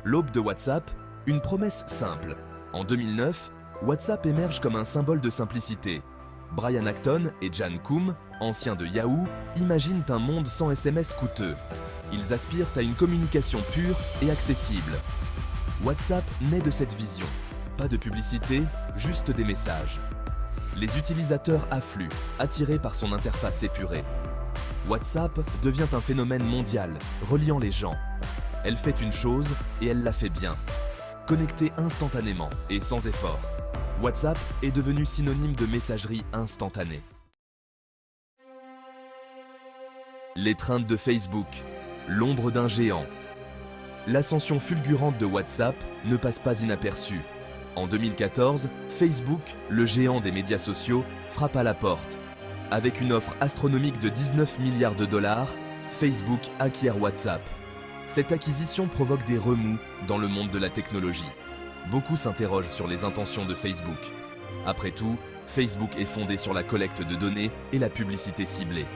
L'aube de WhatsApp, une promesse simple. En 2009, WhatsApp émerge comme un symbole de simplicité. Brian Acton et Jan Koum, anciens de Yahoo, imaginent un monde sans SMS coûteux. Ils aspirent à une communication pure et accessible. WhatsApp naît de cette vision. Pas de publicité, juste des messages. Les utilisateurs affluent, attirés par son interface épurée. WhatsApp devient un phénomène mondial, reliant les gens. Elle fait une chose et elle la fait bien. Connecter instantanément et sans effort. WhatsApp est devenu synonyme de messagerie instantanée. L'étreinte de Facebook, l'ombre d'un géant. L'ascension fulgurante de WhatsApp ne passe pas inaperçue. En 2014, Facebook, le géant des médias sociaux, frappe à la porte. Avec une offre astronomique de 19 milliards de dollars, Facebook acquiert WhatsApp. Cette acquisition provoque des remous dans le monde de la technologie. Beaucoup s'interrogent sur les intentions de Facebook. Après tout, Facebook est fondé sur la collecte de données et la publicité ciblée.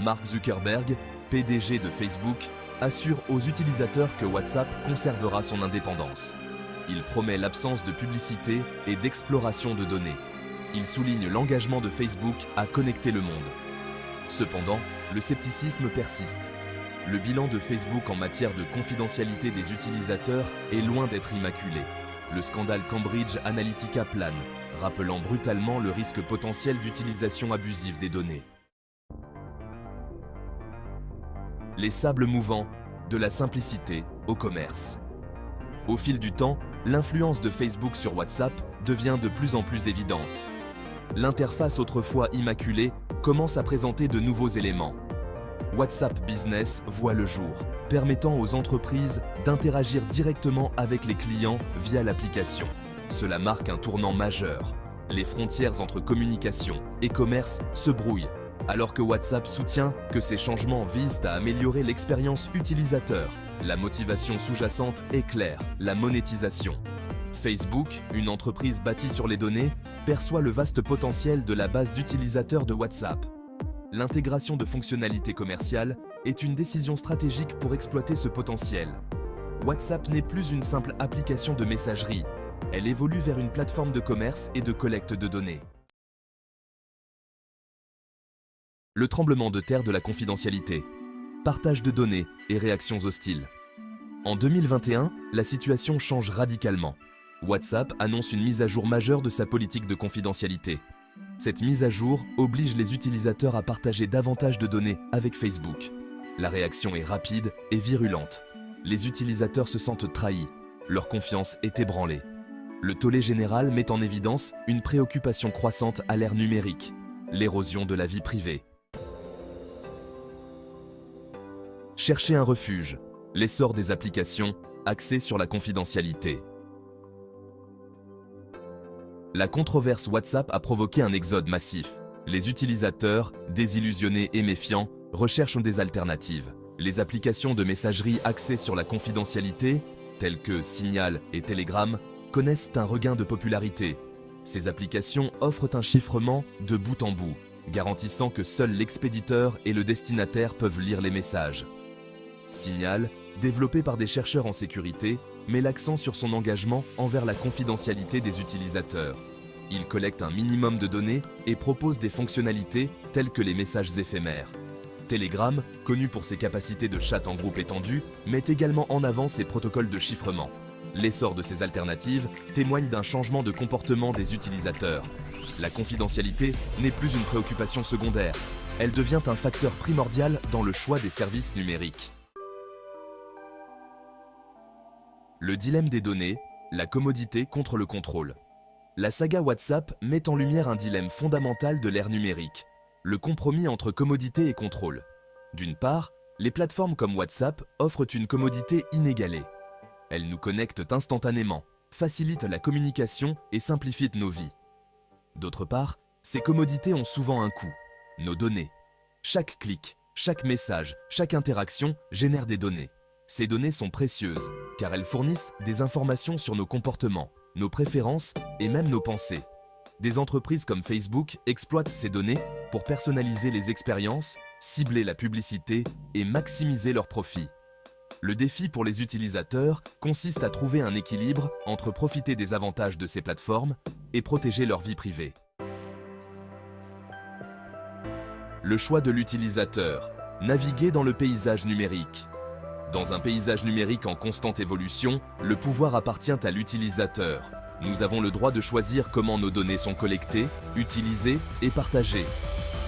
Mark Zuckerberg, PDG de Facebook, assure aux utilisateurs que WhatsApp conservera son indépendance. Il promet l'absence de publicité et d'exploration de données. Il souligne l'engagement de Facebook à connecter le monde. Cependant, le scepticisme persiste. Le bilan de Facebook en matière de confidentialité des utilisateurs est loin d'être immaculé. Le scandale Cambridge Analytica plane, rappelant brutalement le risque potentiel d'utilisation abusive des données. Les sables mouvants, de la simplicité au commerce. Au fil du temps, l'influence de Facebook sur WhatsApp devient de plus en plus évidente. L'interface autrefois immaculée commence à présenter de nouveaux éléments. WhatsApp Business voit le jour, permettant aux entreprises d'interagir directement avec les clients via l'application. Cela marque un tournant majeur. Les frontières entre communication et commerce se brouillent, alors que WhatsApp soutient que ces changements visent à améliorer l'expérience utilisateur. La motivation sous-jacente est claire, la monétisation. Facebook, une entreprise bâtie sur les données, perçoit le vaste potentiel de la base d'utilisateurs de WhatsApp. L'intégration de fonctionnalités commerciales est une décision stratégique pour exploiter ce potentiel. WhatsApp n'est plus une simple application de messagerie. Elle évolue vers une plateforme de commerce et de collecte de données. Le tremblement de terre de la confidentialité. Partage de données et réactions hostiles. En 2021, la situation change radicalement. WhatsApp annonce une mise à jour majeure de sa politique de confidentialité. Cette mise à jour oblige les utilisateurs à partager davantage de données avec Facebook. La réaction est rapide et virulente. Les utilisateurs se sentent trahis. Leur confiance est ébranlée. Le tollé général met en évidence une préoccupation croissante à l'ère numérique, l'érosion de la vie privée. Chercher un refuge, l'essor des applications axées sur la confidentialité. La controverse WhatsApp a provoqué un exode massif. Les utilisateurs, désillusionnés et méfiants, recherchent des alternatives. Les applications de messagerie axées sur la confidentialité, telles que Signal et Telegram, connaissent un regain de popularité. Ces applications offrent un chiffrement de bout en bout, garantissant que seul l'expéditeur et le destinataire peuvent lire les messages. Signal, développé par des chercheurs en sécurité, met l'accent sur son engagement envers la confidentialité des utilisateurs. Il collecte un minimum de données et propose des fonctionnalités telles que les messages éphémères. Telegram, connu pour ses capacités de chat en groupe étendu, met également en avant ses protocoles de chiffrement. L'essor de ces alternatives témoigne d'un changement de comportement des utilisateurs. La confidentialité n'est plus une préoccupation secondaire. Elle devient un facteur primordial dans le choix des services numériques. Le dilemme des données, la commodité contre le contrôle. La saga WhatsApp met en lumière un dilemme fondamental de l'ère numérique, le compromis entre commodité et contrôle. D'une part, les plateformes comme WhatsApp offrent une commodité inégalée. Elles nous connectent instantanément, facilitent la communication et simplifient nos vies. D'autre part, ces commodités ont souvent un coût, nos données. Chaque clic, chaque message, chaque interaction génère des données. Ces données sont précieuses, car elles fournissent des informations sur nos comportements, nos préférences et même nos pensées. Des entreprises comme Facebook exploitent ces données pour personnaliser les expériences, cibler la publicité et maximiser leurs profits. Le défi pour les utilisateurs consiste à trouver un équilibre entre profiter des avantages de ces plateformes et protéger leur vie privée. Le choix de l'utilisateur. Naviguer dans le paysage numérique. Dans un paysage numérique en constante évolution, le pouvoir appartient à l'utilisateur. Nous avons le droit de choisir comment nos données sont collectées, utilisées et partagées.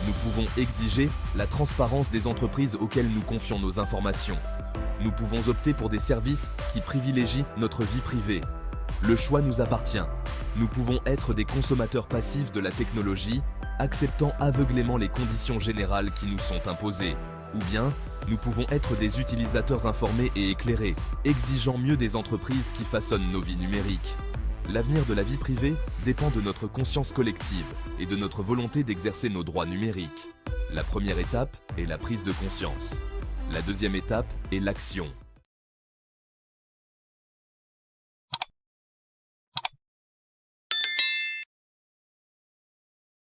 Nous pouvons exiger la transparence des entreprises auxquelles nous confions nos informations. Nous pouvons opter pour des services qui privilégient notre vie privée. Le choix nous appartient. Nous pouvons être des consommateurs passifs de la technologie, acceptant aveuglément les conditions générales qui nous sont imposées. Ou bien, nous pouvons être des utilisateurs informés et éclairés, exigeant mieux des entreprises qui façonnent nos vies numériques. L'avenir de la vie privée dépend de notre conscience collective et de notre volonté d'exercer nos droits numériques. La première étape est la prise de conscience. La deuxième étape est l'action.